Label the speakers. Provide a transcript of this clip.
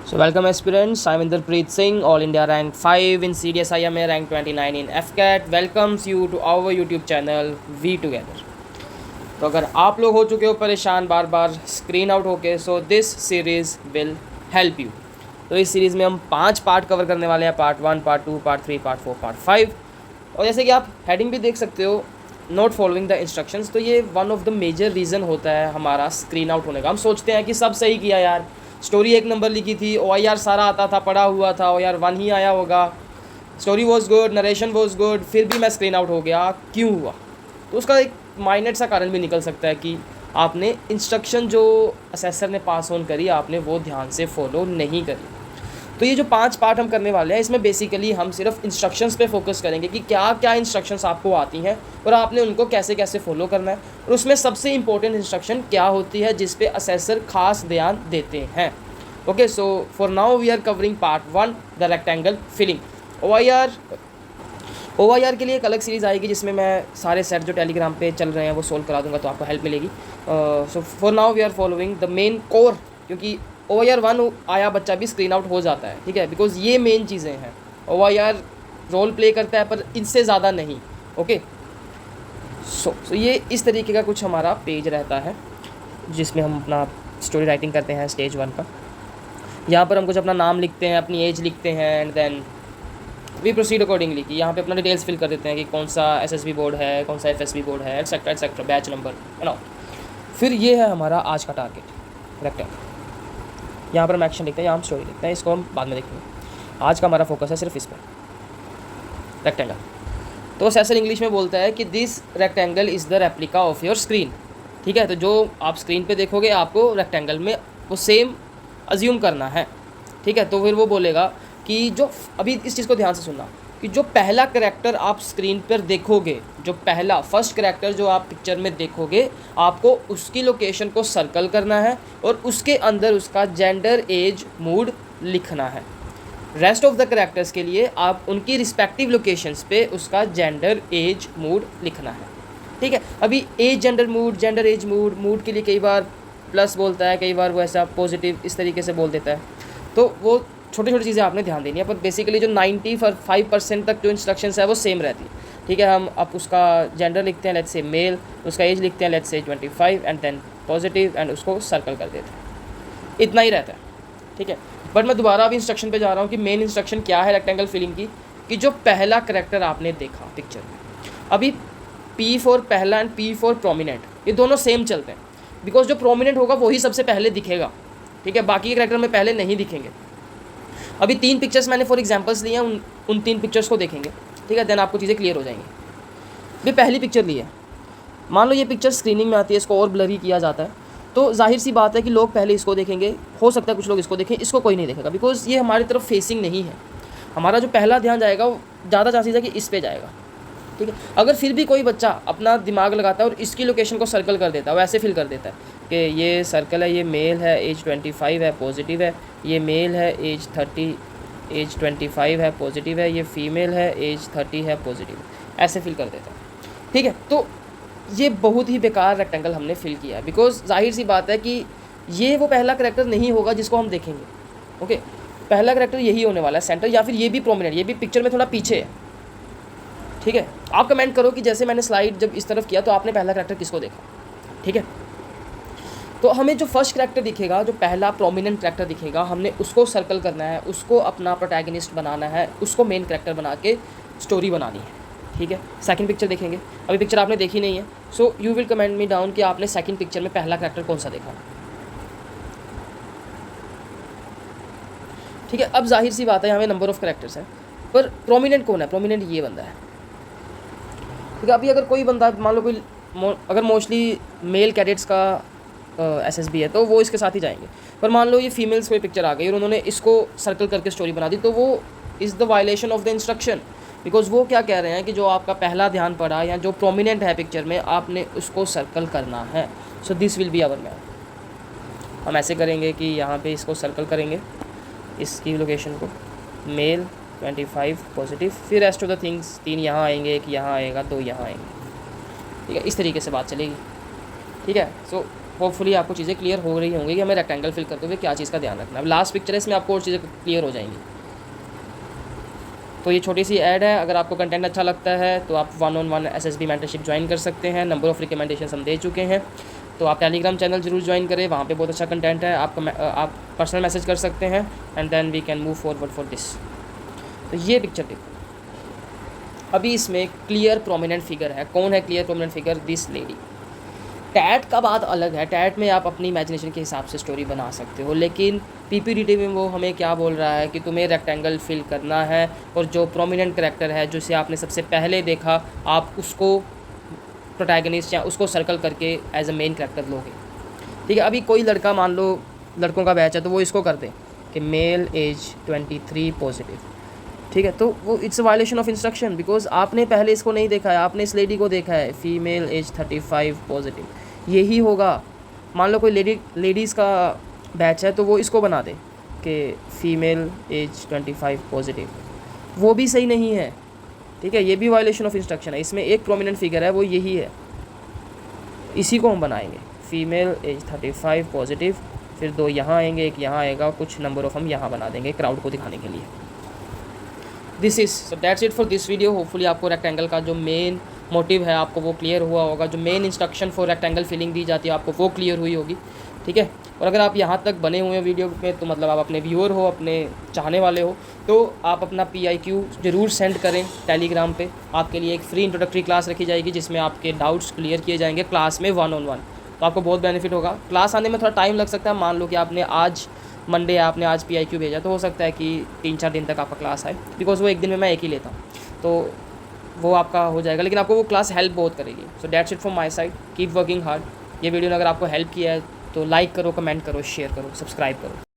Speaker 1: So welcome aspirants, I'm Inderpreet Singh, All India rank 5 in CDSIMA, rank 29 in FCAT, welcomes you to our YouTube channel We Together। तो अगर आप लोग हो चुके हो परेशान बार बार स्क्रीन आउट होके, so this series will help you. तो इस सीरीज़ में हम 5 पार्ट कवर करने वाले हैं, part 1, part 2, part 3, part 4, part 5। और जैसे कि आप हेडिंग भी देख सकते हो, नॉट फॉलोइंग द इंस्ट्रक्शंस, तो ये one of the major reason होता है हमारा स्क्रीन आउट होने का। हम सोचते हैं कि सब सही किया यार, स्टोरी 1 नंबर लिखी थी, OIR सारा आता था, पढ़ा हुआ था, OIR 1 ही आया होगा, story was good, narration was good, फिर भी मैं स्क्रीन आउट हो गया, क्यों हुआ? तो उसका एक माइनर सा कारण भी निकल सकता है कि आपने इंस्ट्रक्शन जो असेसर ने पास ऑन करी, आपने वो ध्यान से फॉलो नहीं करी। तो ये जो 5 पार्ट हम करने वाले हैं, इसमें बेसिकली हम सिर्फ इंस्ट्रक्शंस पे फोकस करेंगे कि क्या क्या इंस्ट्रक्शंस आपको आती हैं और आपने उनको कैसे कैसे फॉलो करना है, और उसमें सबसे इंपॉर्टेंट इंस्ट्रक्शन क्या होती है जिस पे असेसर खास ध्यान देते हैं। Okay, so for now we are covering part 1, the rectangle filling. OIR के लिए एक अलग सीरीज़ आएगी जिसमें मैं सारे सेट जो टेलीग्राम पे चल रहे हैं वो सोल्व करा दूंगा, तो आपको हेल्प मिलेगी। So for now we are following the main core, क्योंकि OIR 1 आया बच्चा भी स्क्रीन आउट हो जाता है, ठीक है, बिकॉज ये मेन चीज़ें हैं। OIR रोल प्ले करता है पर इनसे ज़्यादा नहीं। ओके, सो ये इस तरीके का कुछ हमारा पेज रहता है जिसमें हम अपना स्टोरी राइटिंग करते हैं स्टेज 1 पर। यहाँ पर हम कुछ अपना नाम लिखते हैं, अपनी एज लिखते हैं, and then we proceed accordingly कि यहाँ पे अपना डिटेल्स फिल कर देते हैं कि कौन सा SSB बोर्ड है, कौन सा FSB बोर्ड है, etcetera etcetera, batch number and all. फिर ये है हमारा आज का टारगेट, रेक्टेंगल। यहाँ पर हम एक्शन लिखते हैं, यहाँ हम स्टोरी लिखते हैं, इसको हम बाद में देखेंगे। आज का हमारा फोकस है सिर्फ इस पर, रेक्टेंगल। तो असेसर इंग्लिश में बोलता है कि this rectangle is the replica of your screen, ठीक है। तो जो आप स्क्रीन पे देखोगे आपको रेक्टेंगल में वो सेम अज्यूम करना है, ठीक है। तो फिर वो बोलेगा कि जो अभी इस चीज़ को ध्यान से सुनना कि जो पहला करैक्टर आप स्क्रीन पर देखोगे, जो पहला फर्स्ट करैक्टर जो आप पिक्चर में देखोगे, आपको उसकी लोकेशन को सर्कल करना है और उसके अंदर उसका जेंडर, एज, मूड लिखना है। रेस्ट ऑफ द करैक्टर्स के लिए आप उनकी रिस्पेक्टिव लोकेशंस पे उसका जेंडर, एज, मूड लिखना है, ठीक है। अभी age, gender, mood, gender, age, mood, mood के लिए कई बार प्लस बोलता है, कई बार वो ऐसा पॉजिटिव इस तरीके से बोल देता है, तो वो छोटी छोटी चीज़ें आपने ध्यान देनी है। पर बेसिकली जो 95% तक जो इंस्ट्रक्शंस है वो सेम रहती है, ठीक है। हम अब उसका जेंडर लिखते हैं, लेट्स से मेल, उसका एज लिखते हैं, let's say 25, and then positive, and उसको सर्कल कर देते हैं। इतना ही रहता है, ठीक है। बट मैं दोबारा अभी इंस्ट्रक्शन पे जा रहा हूँ कि मेन इंस्ट्रक्शन क्या है रेक्टेंगल फिलिंग की, कि जो पहला करेक्टर आपने देखा पिक्चर में, अभी P फॉर पहला एंड P फॉर प्रोमिनेंट, ये दोनों सेम चलते हैं, बिकॉज जो प्रोमिनेंट होगा वही सबसे पहले दिखेगा, ठीक है, बाकी के करेक्टर में पहले नहीं दिखेंगे। अभी 3 पिक्चर्स मैंने फॉर एग्जांपल्स लिए हैं, उन 3 पिक्चर्स को देखेंगे, ठीक है, देन आपको चीज़ें क्लियर हो जाएंगी। भी पहली पिक्चर ली है, मान लो ये पिक्चर स्क्रीनिंग में आती है, इसको और ब्लरी किया जाता है, तो जाहिर सी बात है कि लोग पहले इसको देखेंगे, हो सकता है कुछ लोग इसको देखें, इसको कोई नहीं देखेगा, बिकॉज ये हमारी तरफ फेसिंग नहीं है। हमारा जो पहला ध्यान जाएगा वो ज़्यादा चांसेस है कि इस पे जाएगा, ठीक है। अगर फिर भी कोई बच्चा अपना दिमाग लगाता है और इसकी लोकेशन को सर्कल कर देता है, वैसे फिल कर देता है कि ये सर्कल है, ये मेल है, एज 25 है, पॉजिटिव है, ये मेल है, एज 30, एज 25 है, पॉजिटिव है, ये फीमेल है, एज 30 है, पॉजिटिव है, ऐसे फिल कर देता है, ठीक है। तो ये बहुत ही बेकार रेक्टेंगल हमने फिल किया है, बिकॉज जाहिर सी बात है कि ये वो पहला करेक्टर नहीं होगा जिसको हम देखेंगे। ओके, पहला करेक्टर यही होने वाला है सेंटर, या फिर ये भी प्रोमिनेंट, ये भी पिक्चर में थोड़ा पीछे है, ठीक है। आप कमेंट करो कि जैसे मैंने स्लाइड जब इस तरफ किया तो आपने पहला करेक्टर किसको देखा, ठीक है। तो हमें जो फर्स्ट करेक्टर दिखेगा, जो पहला प्रोमिनेंट करेक्टर दिखेगा, हमने उसको सर्कल करना है, उसको अपना प्रोटैगनिस्ट बनाना है, उसको मेन करेक्टर बना के स्टोरी बनानी है, ठीक है। सेकंड पिक्चर देखेंगे, अभी पिक्चर आपने देखी नहीं है, so you will comment me down कि आपने सेकंड पिक्चर में पहला करेक्टर कौन सा देखा, ठीक है। अब जाहिर सी बात है यहाँ पे नंबर ऑफ करेक्टर्स हैं, पर प्रोमिनेंट कौन है? प्रोमिनेंट ये बंदा है, ठीक है। अभी अगर कोई बंदा मान लो कोई अगर मोस्टली मेल कैडेट्स का SSB है तो वो इसके साथ ही जाएंगे, पर मान लो ये फीमेल्स कोई पिक्चर आ गई और उन्होंने इसको सर्कल करके स्टोरी बना दी, तो वो is the violation of the instruction, because वो क्या कह रहे हैं कि जो आपका पहला ध्यान पड़ा या जो प्रोमिनेंट है पिक्चर में, आपने उसको सर्कल करना है। So this will be our man. हम ऐसे करेंगे कि यहाँ पे इसको सर्कल करेंगे, इसकी लोकेशन को, मेल 25 पॉजिटिव, फिर रेस्ट ऑफ द थिंग्स 3 यहाँ आएंगे, 1 यहाँ आएगा, 2 यहाँ आएंगे, ठीक है। इस तरीके से बात चलेगी, ठीक है। सो होपफुली आपको चीज़ें क्लियर हो रही होंगी कि हमें रेक्टेंगल फिल करते हुए क्या चीज़ का ध्यान रखना है। अब लास्ट पिक्चर है, इसमें आपको और चीज़ें क्लियर हो जाएंगी। तो ये छोटी सी ऐड है, अगर आपको कंटेंट अच्छा लगता है तो आप 1-on-1 SSB मेंटरशिप ज्वाइन कर सकते हैं। नंबर ऑफ़ रिकमेंडेशन हम दे चुके हैं, तो आप टेलीग्राम चैनल जरूर ज्वाइन करें, वहाँ पे बहुत अच्छा कंटेंट है। आप पर्सनल मैसेज कर सकते हैं and then we can move forward for this. तो ये पिक्चर देखो, अभी इसमें क्लियर प्रोमिनेंट फिगर है। कौन है clear prominent figure? This lady. टैट का बात अलग है, टैट में आप अपनी इमेजिनेशन के हिसाब से स्टोरी बना सकते हो, लेकिन पीपीडीटी में वो हमें क्या बोल रहा है कि तुम्हें रेक्टेंगल फिल करना है और जो प्रोमिनेंट करेक्टर है जिसे आपने सबसे पहले देखा, आप उसको प्रोटैगनिस्ट या उसको सर्कल करके एज अ मेन करेक्टर लोगे। ठीक है, अभी कोई लड़का, मान लो लड़कों का बैच है, तो वो इसको कर दे कि मेल एज 23 पॉजिटिव। ठीक है, तो वो it's a violation of instruction, because आपने पहले इसको नहीं देखा है, आपने इस लेडी को देखा है फीमेल एज 35 पॉजिटिव। यही होगा, मान लो कोई लेडीज़ का बैच है तो वो इसको बना दे कि फ़ीमेल एज 25 पॉजिटिव, वो भी सही नहीं है। ठीक है, ये भी वायलेशन ऑफ इंस्ट्रक्शन है। इसमें एक प्रोमिनेंट फिगर है, वो यही है, इसी को हम बनाएंगे फ़ीमेल एज 35 पॉजिटिव, फिर 2 यहाँ आएंगे, एक यहाँ आएगा, कुछ नंबर ऑफ हम यहाँ बना देंगे क्राउड को दिखाने के लिए। This is so that's it for this video. Hopefully आपको रेक्टेंगल का जो मेन मोटिव है आपको वो क्लियर हुआ होगा, जो main instruction for rectangle filling दी जाती है आपको वो क्लियर हुई होगी। ठीक है, और अगर आप यहाँ तक बने हुए हैं वीडियो में तो मतलब आप अपने व्यूअर हो, अपने चाहने वाले हो, तो आप अपना PIQ ज़रूर सेंड करें टेलीग्राम पे। आपके लिए एक फ्री इंट्रोडक्टरी क्लास रखी जाएगी जिसमें आपके डाउट्स क्लियर किए जाएंगे क्लास में 1-on-1। तो आपको बहुत बेनिफिट होगा। क्लास आने में थोड़ा टाइम लग सकता है, मान लो कि आपने आज मंडे आपने आज PIQ भेजा, तो हो सकता है कि 3-4 दिन तक आपका क्लास आए, बिकॉज वो एक दिन में मैं एक ही लेता हूँ, तो वो आपका हो जाएगा, लेकिन आपको वो क्लास हेल्प बहुत करेगी। So that's it from my side, keep working hard. ये वीडियो ने अगर आपको हेल्प किया है तो लाइक करो, कमेंट करो, शेयर करो, सब्सक्राइब करो।